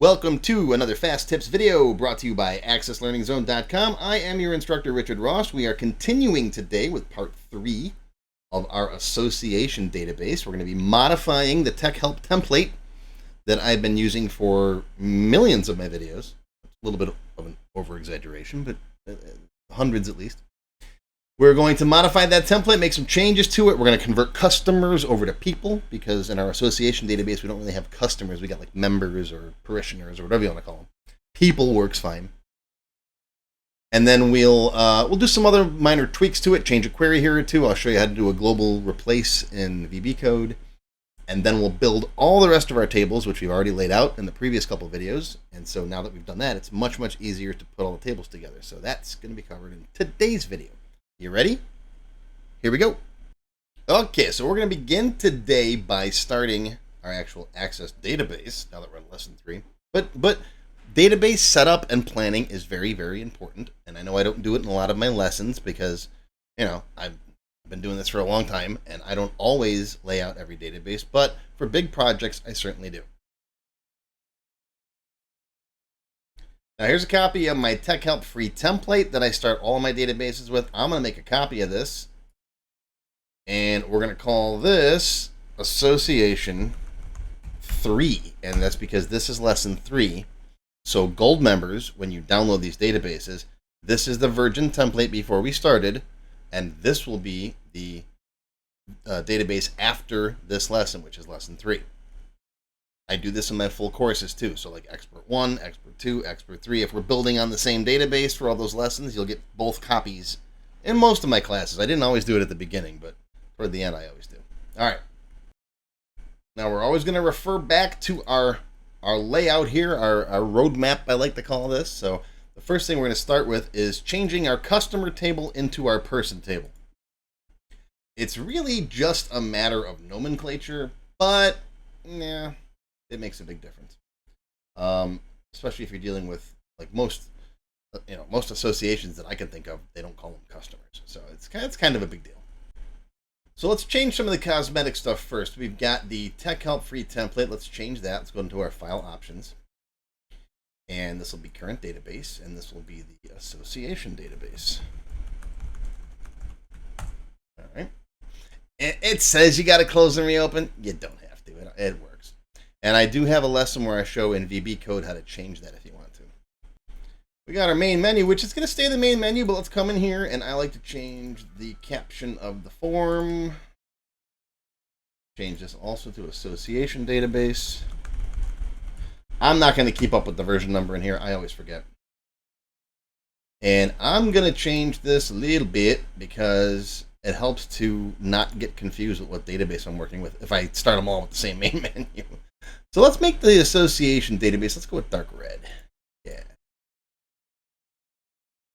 Welcome to another Fast Tips video brought to you by AccessLearningZone.com. I am your instructor, Richard Ross. We are continuing today with part 3 of our association database. We're going to be modifying the TechHelp template that I've been using for millions of my videos. A little bit of an over-exaggeration, but hundreds at least. We're going to modify that template, make some changes to it. We're going to convert customers over to people because in our association database, we don't really have customers. We got like members or parishioners or whatever you want to call them. People works fine. And then we'll do some other minor tweaks to it, change a query here or two. I'll show you how to do a global replace in VBA Code. And then we'll build all the rest of our tables, which we've already laid out in the previous couple of videos. And so now that we've done that, it's much, much easier to put all the tables together. So that's going to be covered in today's video. You ready? Here we go. Okay, so we're going to begin today by starting our actual Access database, now that we're in lesson 3. But database setup and planning is very, very important. And I know I don't do it in a lot of my lessons because, you know, I've been doing this for a long time and I don't always lay out every database, but for big projects, I certainly do. Now here's a copy of my TechHelp free template that I start all of my databases with. I'm going to make a copy of this, and we're going to call this Association 3, and that's because this is lesson 3. So gold members, when you download these databases, this is the virgin template before we started, and this will be the database after this lesson, which is lesson 3. I do this in my full courses too. So like Expert 1, Expert 2, Expert 3. If we're building on the same database for all those lessons, you'll get both copies in most of my classes. I didn't always do it at the beginning, but toward the end I always do. All right. Now we're always going to refer back to our layout here, our roadmap, I like to call this. So the first thing we're going to start with is changing our customer table into our person table. It's really just a matter of nomenclature, but yeah. It makes a big difference, especially if you're dealing with like most associations that I can think of. They don't call them customers, so it's kind of a big deal. So let's change some of the cosmetic stuff first. We've got the TechHelp free template. Let's change that. Let's go into our file options, and this will be current database, and this will be the association database. All right. It says you got to close and reopen. You don't have to. It works. And I do have a lesson where I show in VBA Code how to change that if you want to. We got our main menu, which is going to stay the main menu, but let's come in here, and I like to change the caption of the form. Change this also to association database. I'm not going to keep up with the version number in here. I always forget. And I'm going to change this a little bit because it helps to not get confused with what database I'm working with if I start them all with the same main menu. So let's make the association database. Let's go with dark red. Yeah.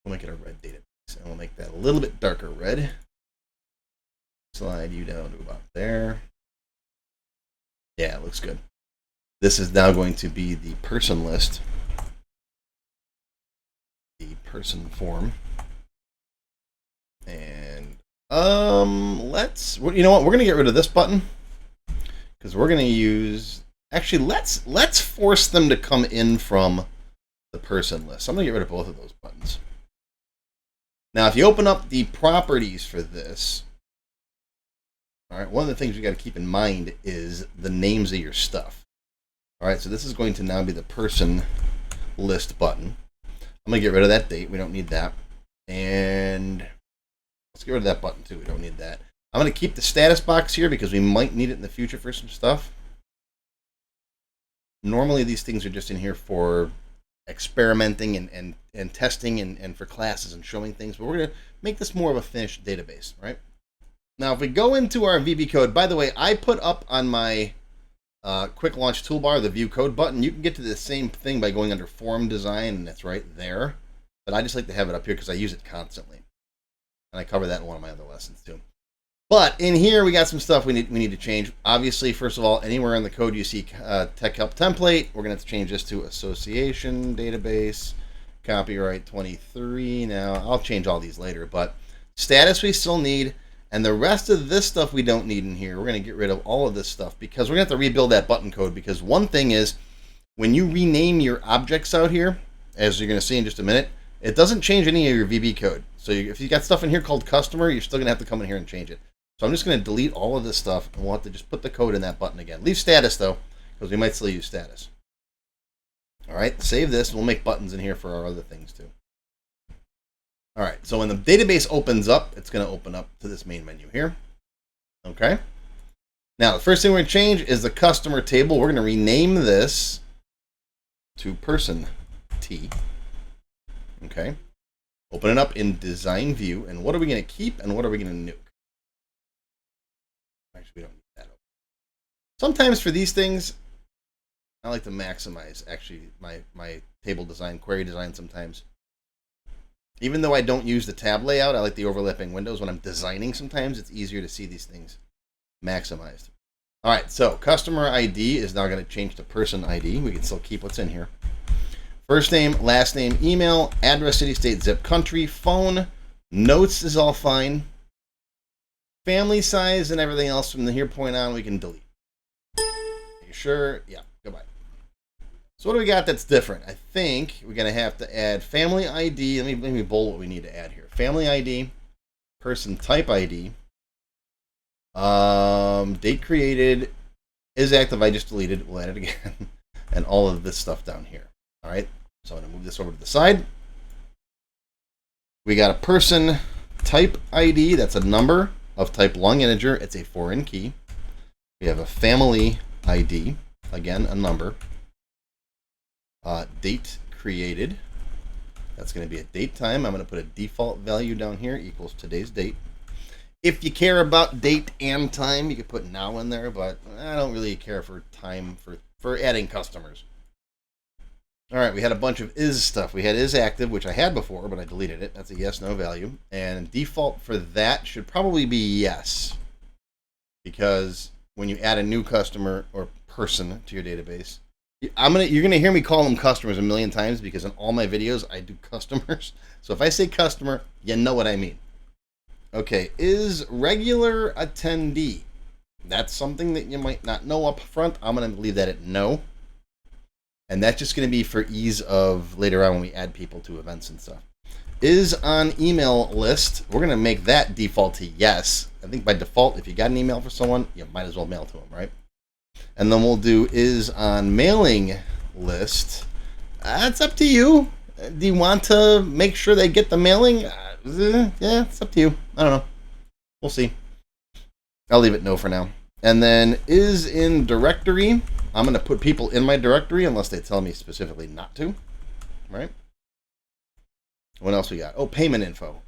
We'll make it a red database. And we'll make that a little bit darker red. Slide you down to about there. Yeah, it looks good. This is now going to be the person list. The person form. And you know what? We're going to get rid of this button because we're going to use. Actually, let's force them to come in from the person list. So I'm going to get rid of both of those buttons. Now, if you open up the properties for this, all right, one of the things you got to keep in mind is the names of your stuff. All right, so this is going to now be the person list button. I'm going to get rid of that date. We don't need that. And let's get rid of that button too. We don't need that. I'm going to keep the status box here because we might need it in the future for some stuff. Normally these things are just in here for experimenting and testing and for classes and showing things, but we're going to make this more of a finished database, right? Now, if we go into our VB Code, by the way, I put up on my quick launch toolbar the view code button. You can get to the same thing by going under form design, and that's right there. But I just like to have it up here because I use it constantly. And I cover that in one of my other lessons too. But in here, we got some stuff we need to change. Obviously, first of all, anywhere in the code you see TechHelp template, we're going to have to change this to association database, copyright 23. Now, I'll change all these later, but status we still need, and the rest of this stuff we don't need in here. We're going to get rid of all of this stuff because we're going to have to rebuild that button code because one thing is when you rename your objects out here, as you're going to see in just a minute, it doesn't change any of your VB code. So if you got stuff in here called customer, you're still going to have to come in here and change it. So I'm just going to delete all of this stuff, and we'll have to just put the code in that button again. Leave status, though, because we might still use status. All right, save this. We'll make buttons in here for our other things, too. All right, so when the database opens up, it's going to open up to this main menu here. Okay. Now, the first thing we're going to change is the customer table. We're going to rename this to PersonT. Okay. Open it up in design view. And what are we going to keep and what are we going to nuke? Actually, we don't need that. Sometimes for these things, I like to maximize actually my table design, query design sometimes. Even though I don't use the tab layout, I like the overlapping windows. When I'm designing sometimes, it's easier to see these things maximized. All right, so customer ID is now going to change to person ID. We can still keep what's in here. First name, last name, email, address, city, state, zip, country, phone, notes is all fine. Family size and everything else from the here point on, we can delete. Are you sure? Yeah, goodbye. So what do we got that's different? I think we're going to have to add family ID. Let me bold what we need to add here. Family ID, person type ID, date created, is active, I just deleted, we'll add it again, and all of this stuff down here. All right, so I'm going to move this over to the side. We got a person type ID, that's a number of type long integer, it's a foreign key. We have a family ID, again, a number. Date created, that's going to be a date time. I'm going to put a default value down here equals today's date. If you care about date and time, you could put now in there, but I don't really care for time for adding customers. All right, we had a bunch of is stuff. We had is active, which I had before, but I deleted it. That's a yes, no value. And default for that should probably be yes, because when you add a new customer or person to your database, you're gonna hear me call them customers a million times because in all my videos I do customers. So if I say customer, you know what I mean. Okay, is regular attendee. That's something that you might not know up front. I'm gonna leave that at no. And that's just gonna be for ease of later on when we add people to events and stuff. Is on email list. We're gonna make that default to yes. I think by default, if you got an email for someone, you might as well mail to them, right? And then we'll do is on mailing list. That's up to you. Do you want to make sure they get the mailing? Yeah, it's up to you. I don't know. We'll see. I'll leave it no for now. And then is in directory. I'm going to put people in my directory unless they tell me specifically not to. Right? What else we got? Oh, payment info.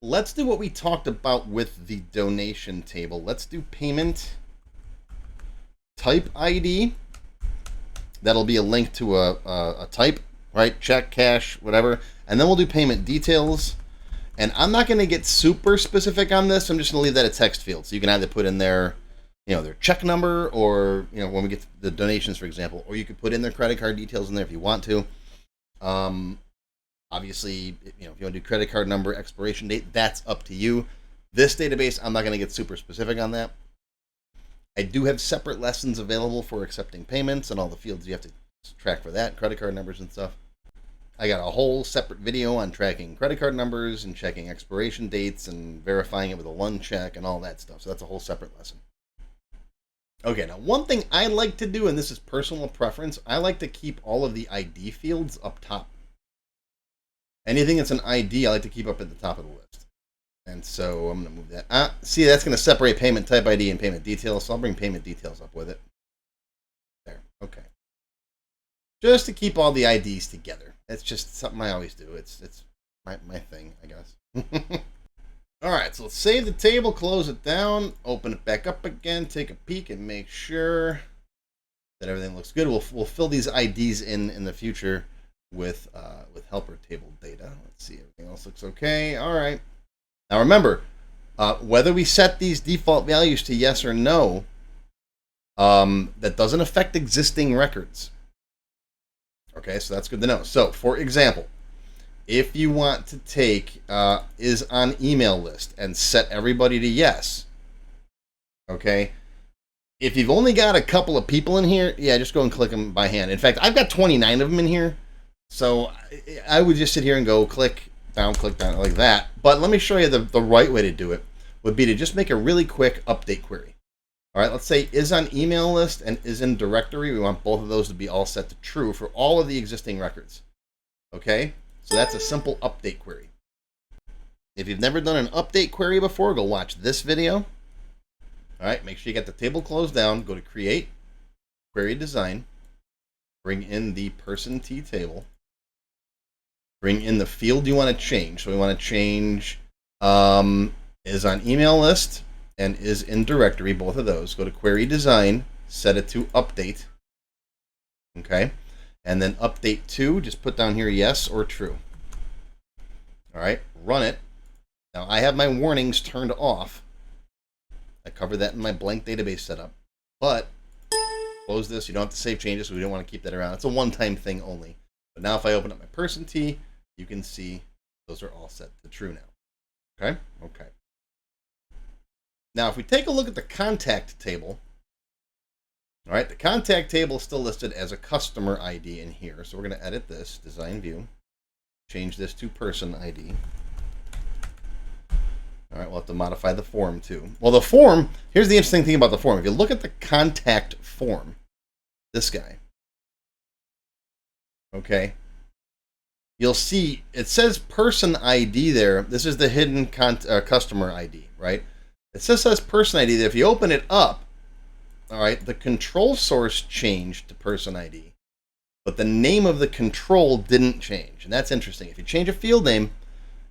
Let's do what we talked about with the donation table. Let's do payment type ID. That'll be a link to a type, right? Check, cash, whatever. And then we'll do payment details. And I'm not going to get super specific on this. I'm just going to leave that a text field. So you can either put in their, their check number or, when we get to the donations, for example, or you could put in their credit card details in there if you want to. Obviously, if you want to do credit card number, expiration date, that's up to you. This database, I'm not going to get super specific on that. I do have separate lessons available for accepting payments and all the fields you have to track for that, credit card numbers and stuff. I got a whole separate video on tracking credit card numbers and checking expiration dates and verifying it with a one check and all that stuff. So that's a whole separate lesson. Okay, now one thing I like to do, and this is personal preference, I like to keep all of the ID fields up top. Anything that's an ID, I like to keep up at the top of the list. And so I'm going to move that. See, that's going to separate payment type ID and payment details. So I'll bring payment details up with it. There. Okay. Just to keep all the IDs together. It's just something I always do. It's my thing, I guess. All right. So let's save the table, close it down, open it back up again, take a peek, and make sure that everything looks good. We'll fill these IDs in the future with helper table data. Let's see. Everything else looks okay. All right. Now remember, whether we set these default values to yes or no, that doesn't affect existing records. Okay, so that's good to know. So, for example, if you want to take is on email list and set everybody to yes, okay, If you've only got a couple of people in here, yeah, just go and click them by hand. In fact, I've got 29 of them in here. So I would just sit here and go click down like that. But let me show you the right way to do it would be to just make a really quick update query. All right, let's say is on email list and is in directory. We want both of those to be all set to true for all of the existing records. Okay, so that's a simple update query. If you've never done an update query before, go watch this video. All right, make sure you get the table closed down. Go to Create, Query Design, bring in the PersonT table, bring in the field you want to change. So we want to change is on email list and is in directory, both of those. Go to Query Design, set it to Update. Okay, and then Update to, just put down here yes or true. All right, run it. Now I have my warnings turned off. I covered that in my blank database setup. But close this. You don't have to save changes, so we don't want to keep that around. It's a one-time thing only. But now if I open up my PersonT, you can see those are all set to true now. Okay? Okay. Now if we take a look at the contact table, all right, the contact table is still listed as a customer ID in here. So we're going to edit this, design view, change this to person ID. All right, we'll have to modify the form too. Well, the form, here's the interesting thing about the form. If you look at the contact form, this guy, okay, you'll see it says person ID there. This is the hidden customer ID, right? It says person ID there. If you open it up, all right, the control source changed to person ID, but the name of the control didn't change. And that's interesting. If you change a field name,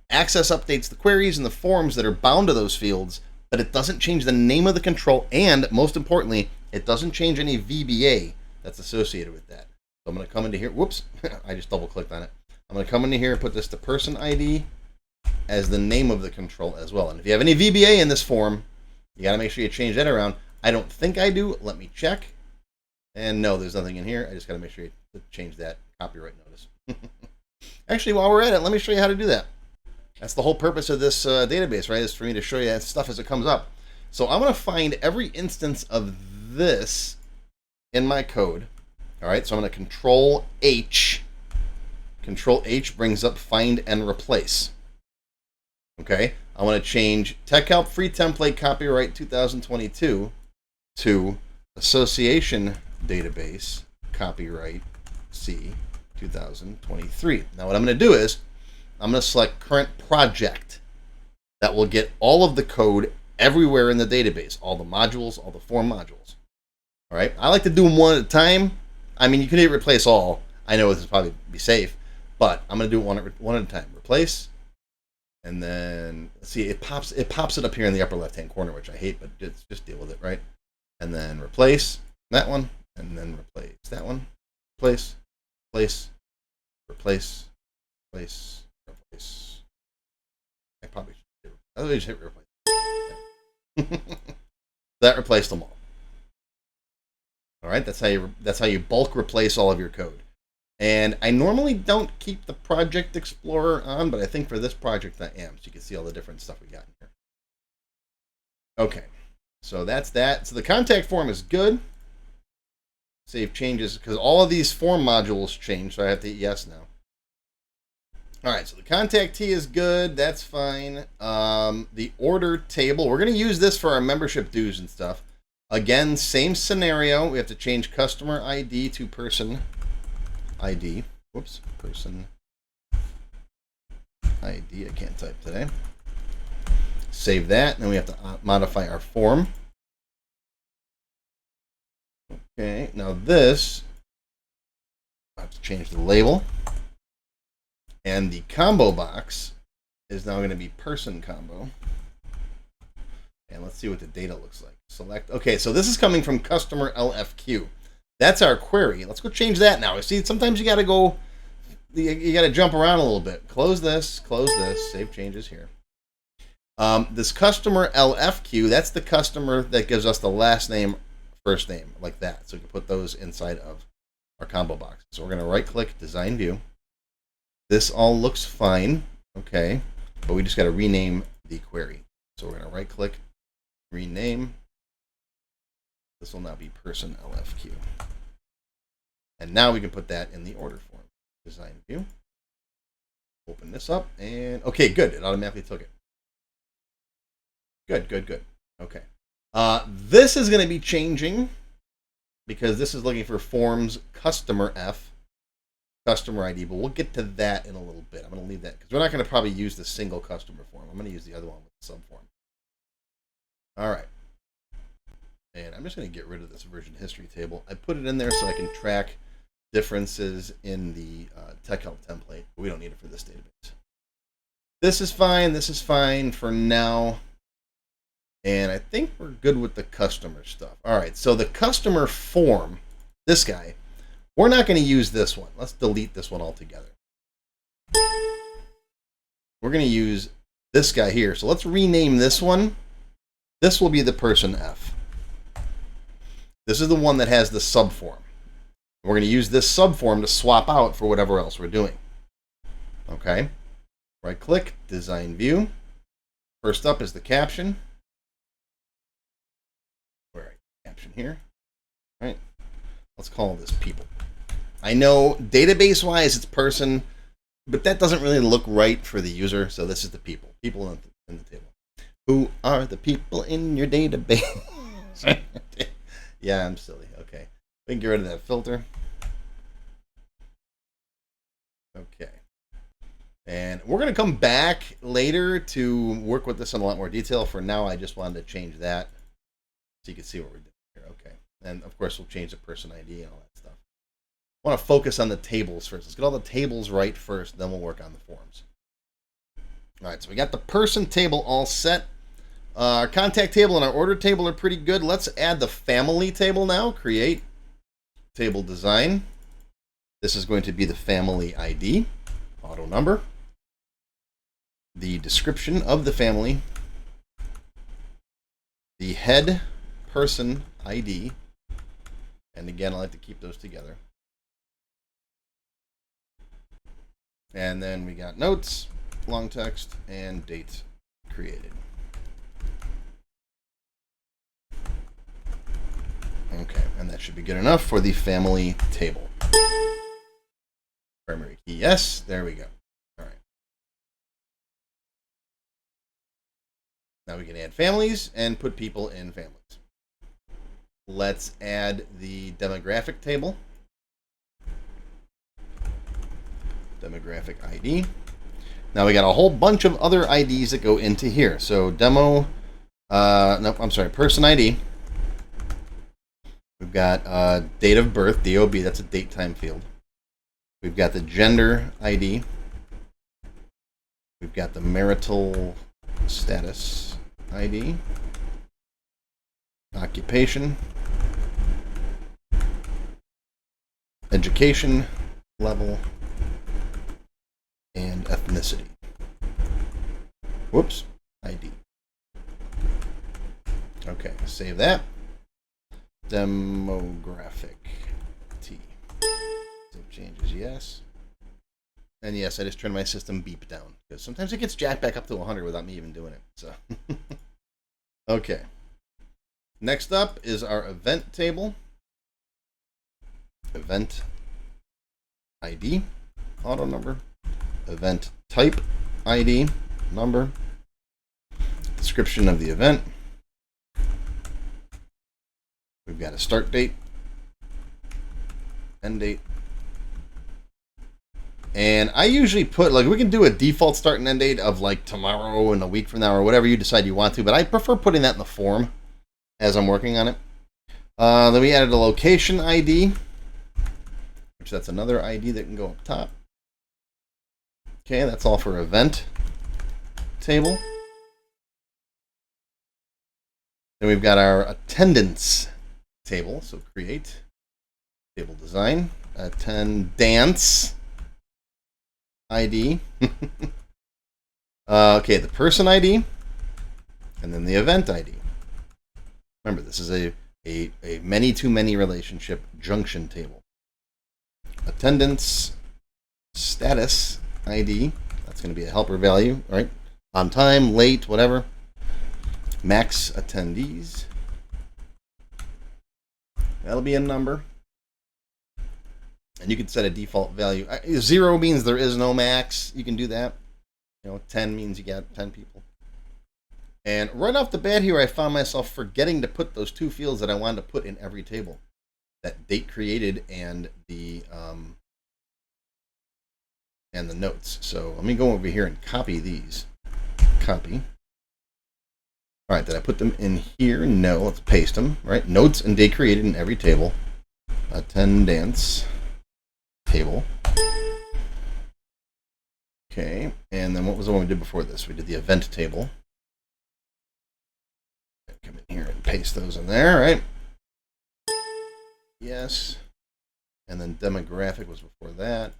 Access updates the queries and the forms that are bound to those fields, but it doesn't change the name of the control, and most importantly, it doesn't change any VBA that's associated with that. So I'm going to come into here. Whoops, I just double clicked on it. I'm going to come into here and put this to person ID as the name of the control as well. And if you have any VBA in this form, you got to make sure you change that around. I don't think I do. Let me check. And no, there's nothing in here. I just got to make sure you change that copyright notice. Actually, while we're at it, let me show you how to do that. That's the whole purpose of this database, right? Is for me to show you that stuff as it comes up. So I'm going to find every instance of this in my code. All right, so I'm going to Control H. Control H brings up find and replace. Okay, I want to change TechHelp free template copyright 2022 to association database copyright C 2023. Now what I'm going to do is I'm going to select current project. That will get all of the code everywhere in the database, all the modules, all the form modules. All right, I like to do them one at a time. I mean, you can replace all. I know this will probably be safe, but I'm going to do it one at a time. Replace, and then let's see, it pops it up here in the upper left-hand corner, which I hate, but just deal with it, right? And then replace that one, and then replace that one. Replace, replace, replace, replace. I probably should hit replace. That replaced them all. All right, that's how you bulk replace all of your code. And I normally don't keep the Project Explorer on, but I think for this project I am, so you can see all the different stuff we got in here. Okay, so that's that. So the contact form is good. Save changes because all of these form modules change, so I have to hit yes now. All right, so the contact T is good. That's fine. The order table, we're going to use this for our membership dues and stuff. Again, same scenario. We have to change customer ID to person ID. Whoops, person ID. I can't type today. Save that. And then we have to modify our form. Okay, now this, I have to change the label. And the combo box is now going to be person combo. And let's see what the data looks like. Select. Okay, so this is coming from customer LFQ. That's our query. Let's go change that now. See, sometimes you got to go, you got to jump around a little bit. Close this, save changes here. This customer LFQ, that's the customer that gives us the last name, first name, like that. So we can put those inside of our combo box. So we're going to right click, design view. This all looks fine, okay, but we just got to rename the query. So we're going to right click, rename This will now be person LFQ. And now we can put that in the order form. Design view. Open this up and okay, good. It automatically took it. Good, good, good. Okay. This is going to be changing because this is looking for forms CustomerF, customer ID, but we'll get to that in a little bit. I'm going to leave that because we're not going to probably use the single customer form. I'm going to use the other one with the subform. All right. And I'm just going to get rid of this version history table. I put it in there so I can track differences in the TechHelp template. But we don't need it for this database. This is fine. This is fine for now. And I think we're good with the customer stuff. All right, so the customer form, this guy, we're not going to use this one. Let's delete this one altogether. We're going to use this guy here. So let's rename this one. This will be the person F. This is the one that has the subform. We're going to use this subform to swap out for whatever else we're doing. Okay. Right click, design view. First up is the caption. Where are you? Caption here. All right. Let's call this people. I know database wise it's person, but that doesn't really look right for the user. So this is the people. People in the table. Who are the people in your database? Yeah, I'm silly. Okay. We can get rid of that filter. Okay. And we're going to come back later to work with this in a lot more detail. For now, I just wanted to change that so you can see what we're doing here. Okay. And of course, we'll change the person ID and all that stuff. I want to focus on the tables first. Let's get all the tables right first, then we'll work on the forms. All right, so we got the person table all set. Our contact table and our order table are pretty good. Let's add the family table now. Create table design. This is going to be the family ID, auto number, the description of the family, the head person ID, and again, I like to keep those together. And then we got notes, long text, and date created. Okay, and that should be good enough for the family table. Primary key, yes, there we go. All right. Now we can add families and put people in families. Let's add the demographic table. Demographic ID. Now we got a whole bunch of other IDs that go into here. So demo, person ID. We've got date of birth, DOB, that's a date time field. We've got the gender ID. We've got the marital status ID. Occupation. Education level. And ethnicity. Whoops, ID. Okay, save that. Demographic T. Save changes, yes. And yes, I just turned my system beep down because sometimes it gets jacked back up to 100 without me even doing it. So, okay. Next up is our event table. Event ID, auto number. Event type ID, number. Description of the event. We've got a start date, end date. And I usually put, like, we can do a default start and end date of like tomorrow and a week from now or whatever you decide you want to, but I prefer putting that in the form as I'm working on it. Then we added a location ID, which that's another ID that can go up top. Okay, that's all for event table. Then we've got our attendance table. So create table design, attendance ID. Okay, the person ID, and then the event ID. Remember, this is a many-to-many relationship junction table. Attendance status ID. That's going to be a helper value, right? On time, late, whatever. Max attendees. That'll be a number. And you can set a default value. 0 means there is no max. You can do that. 10 means you got 10 people. And right off the bat here, I found myself forgetting to put those 2 fields that I wanted to put in every table. That date created and the notes. So let me go over here and copy these. Copy. All right, did I put them in here? No, let's paste them. Right, notes and date created in every table. Attendance table. Okay, and then what was the one we did before this? We did the event table. Come in here and paste those in there, right? Yes. And then demographic was before that.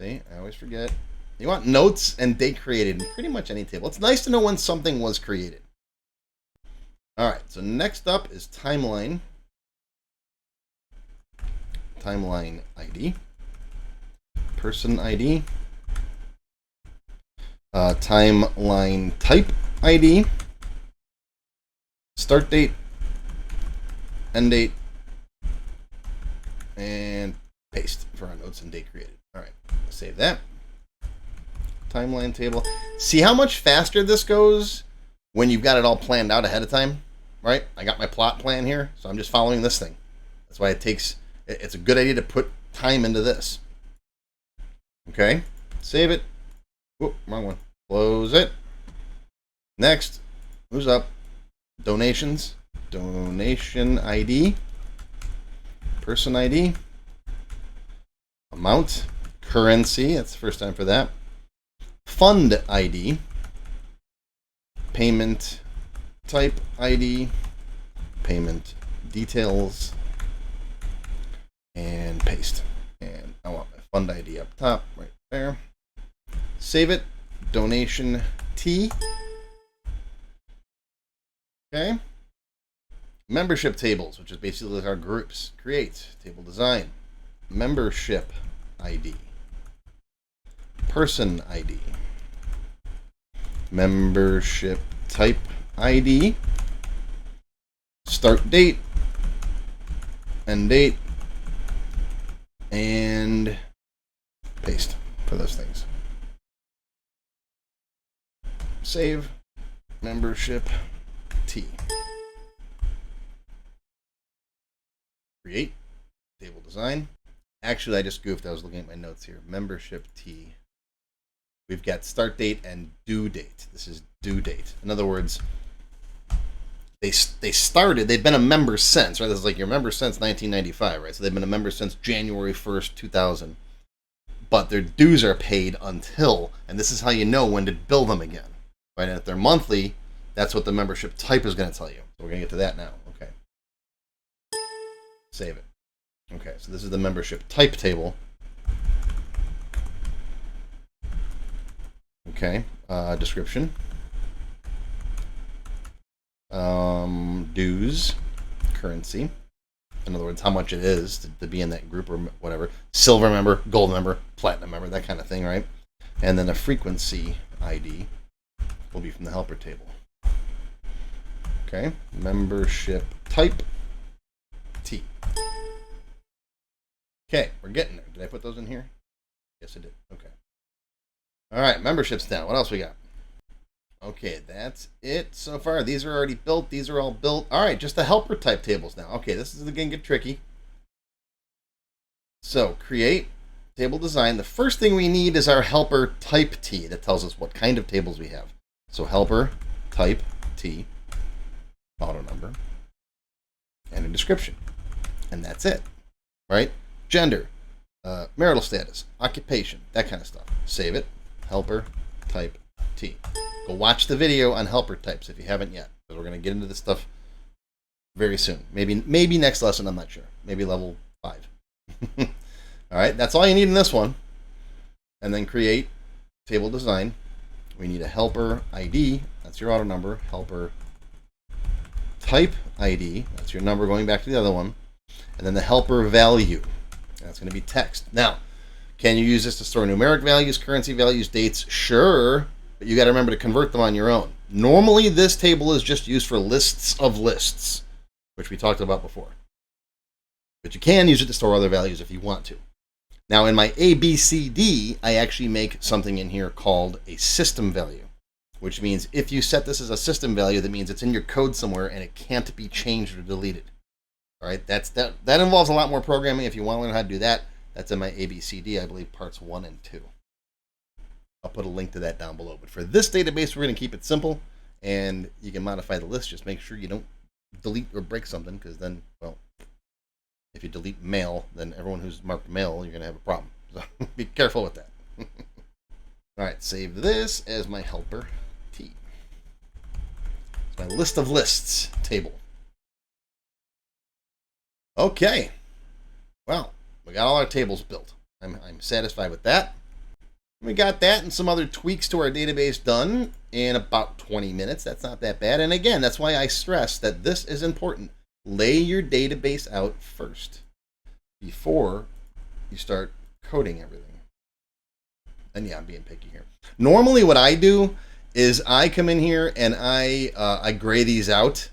See, I always forget. You want notes and date created in pretty much any table. It's nice to know when something was created. All right, so next up is timeline. Timeline ID. Person ID. Timeline type ID. Start date. End date. And paste for our notes and date created. All right, save that. Timeline table. See how much faster this goes when you've got it all planned out ahead of time, right? I got my plot plan here, so I'm just following this thing. That's why it's a good idea to put time into this. Okay, save it. Whoop, wrong one. Close it. Next, who's up? Donations. Donation ID. Person ID. Amount. Currency. That's the first time for that. Fund ID. Payment type ID. Payment details. And paste. And I want my fund ID up top, right there. Save it. Donation T. Okay. Membership tables, which is basically our groups. Create. Table design. Membership ID. Person ID. Membership type ID. Start date. End date. And paste for those things. Save. Membership T. Create. Table design. Actually, I just goofed. I was looking at my notes here. Membership T. We've got start date and due date. This is due date. In other words, they've been a member since, right? This is like your member since 1995, right? So they've been a member since January 1st, 2000. But their dues are paid until, and this is how you know when to bill them again, right? And if they're monthly, that's what the membership type is going to tell you. So we're going to get to that now. Okay. Save it. Okay, so this is the membership type table. Okay, description. Dues, currency. In other words, how much it is to be in that group or whatever. Silver member, gold member, platinum member, that kind of thing, right? And then a frequency ID will be from the helper table. Okay, membership type T. Okay, we're getting there. Did I put those in here? Yes, I did. Okay. All right, memberships now. What else we got? Okay, that's it so far. These are already built. These are all built. All right, just the helper type tables now. Okay, this is going to get tricky. So, create table design. The first thing we need is our helper type T that tells us what kind of tables we have. So, helper type T, auto number, and a description. And that's it, right? Gender, marital status, occupation, that kind of stuff. Save it. Helper type T. Go watch the video on helper types if you haven't yet, because we're going to get into this stuff very soon. Maybe next lesson, I'm not sure. Maybe level 5. All right, that's all you need in this one. And then create table design. We need a helper ID. That's your auto number. Helper type ID. That's your number going back to the other one. And then the helper value. That's going to be text. Now, can you use this to store numeric values, currency values, dates? Sure, but you got to remember to convert them on your own. Normally, this table is just used for lists of lists. which we talked about before. But you can use it to store other values if you want to. Now in my ABCD, I actually make something in here called a system value, which means if you set this as a system value, that means it's in your code somewhere and it can't be changed or deleted. All right, that involves a lot more programming. If you want to learn how to do that, that's in my ABCD, I believe parts 1 and 2. I'll put a link to that down below. But for this database, we're going to keep it simple, and you can modify the list. Just make sure you don't delete or break something, because then, well, if you delete mail, then everyone who's marked mail, you're going to have a problem. So be careful with that. All right, save this as my helper T. It's my list of lists table. Okay. Well, we got all our tables built. I'm satisfied with that. We got that and some other tweaks to our database done in about 20 minutes. That's not that bad. And again, that's why I stress that this is important. Lay your database out first before you start coding everything. And yeah, I'm being picky here. Normally what I do is I come in here and I gray these out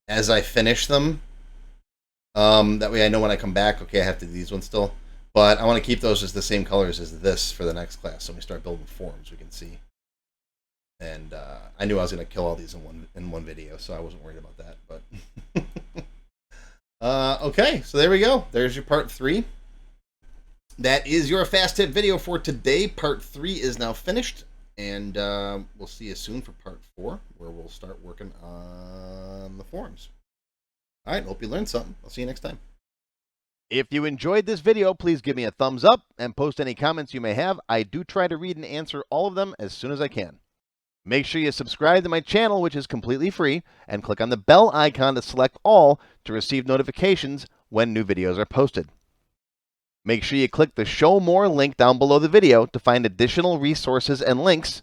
as I finish them. That way I know when I come back, okay, I have to do these ones still. But I want to keep those as the same colors as this for the next class. So when we start building forms, we can see. And I knew I was going to kill all these in one video, so I wasn't worried about that. But okay, so there we go. There's your part 3. That is your fast tip video for today. Part 3 is now finished, and we'll see you soon for part 4, where we'll start working on the forms. All right, hope you learned something. I'll see you next time. If you enjoyed this video, please give me a thumbs up and post any comments you may have. I do try to read and answer all of them as soon as I can. Make sure you subscribe to my channel, which is completely free, and click on the bell icon to select all to receive notifications when new videos are posted. Make sure you click the Show More link down below the video to find additional resources and links.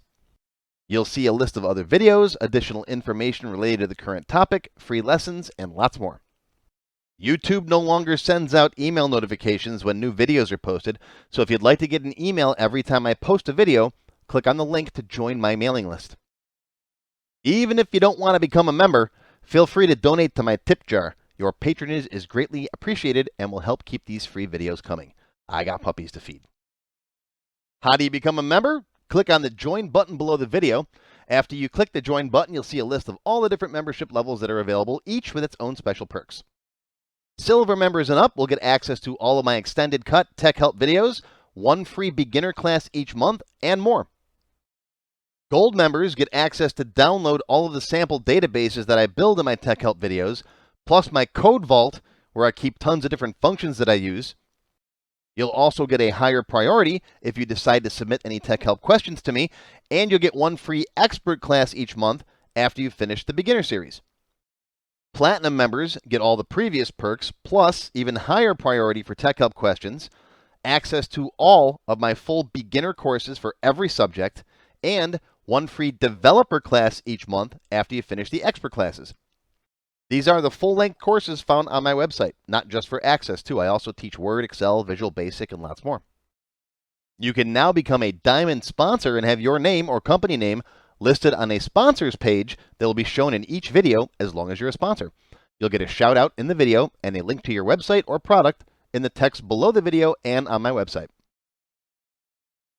You'll see a list of other videos, additional information related to the current topic, free lessons, and lots more. YouTube no longer sends out email notifications when new videos are posted, so if you'd like to get an email every time I post a video, click on the link to join my mailing list. Even if you don't want to become a member, feel free to donate to my tip jar. Your patronage is greatly appreciated and will help keep these free videos coming. I got puppies to feed. How do you become a member? Click on the Join button below the video. After you click the Join button, you'll see a list of all the different membership levels that are available, each with its own special perks. Silver members and up will get access to all of my extended cut TechHelp videos, 1 free beginner class each month, and more. Gold members get access to download all of the sample databases that I build in my TechHelp videos, plus my code vault, where I keep tons of different functions that I use. You'll also get a higher priority if you decide to submit any TechHelp questions to me, and you'll get 1 free expert class each month after you finish the beginner series. Platinum members get all the previous perks, plus even higher priority for TechHelp questions, access to all of my full beginner courses for every subject, and 1 free developer class each month after you finish the expert classes. These are the full-length courses found on my website, not just for Access too. I also teach Word, Excel, Visual Basic, and lots more. You can now become a Diamond sponsor and have your name or company name listed on a sponsors page that will be shown in each video as long as you're a sponsor. You'll get a shout out in the video and a link to your website or product in the text below the video and on my website.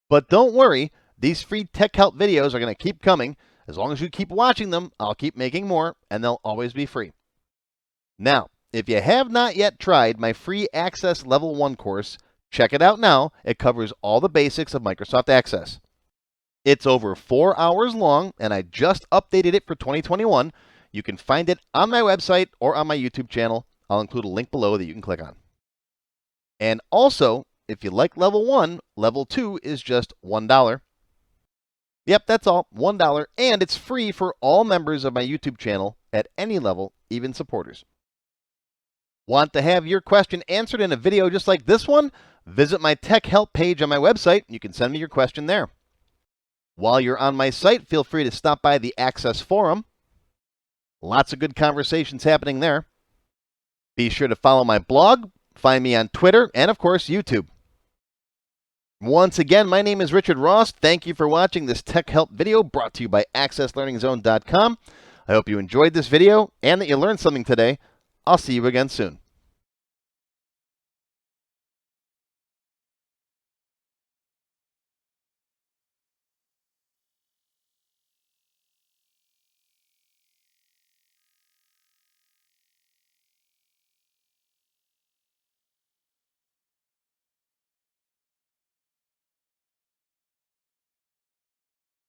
But don't worry, these free TechHelp videos are going to keep coming. As long as you keep watching them, I'll keep making more, and they'll always be free. Now, if you have not yet tried my free Access Level 1 course, check it out now. It covers all the basics of Microsoft Access. It's over 4 hours long, and I just updated it for 2021. You can find it on my website or on my YouTube channel. I'll include a link below that you can click on. And also, if you like Level 1, Level 2 is just $1. Yep, that's all, $1, and it's free for all members of my YouTube channel at any level, even supporters. Want to have your question answered in a video just like this one? Visit my TechHelp page on my website. You can send me your question there. While you're on my site, feel free to stop by the Access Forum. Lots of good conversations happening there. Be sure to follow my blog, find me on Twitter, and of course, YouTube. Once again, my name is Richard Ross. Thank you for watching this TechHelp video brought to you by AccessLearningZone.com. I hope you enjoyed this video and that you learned something today. I'll see you again soon.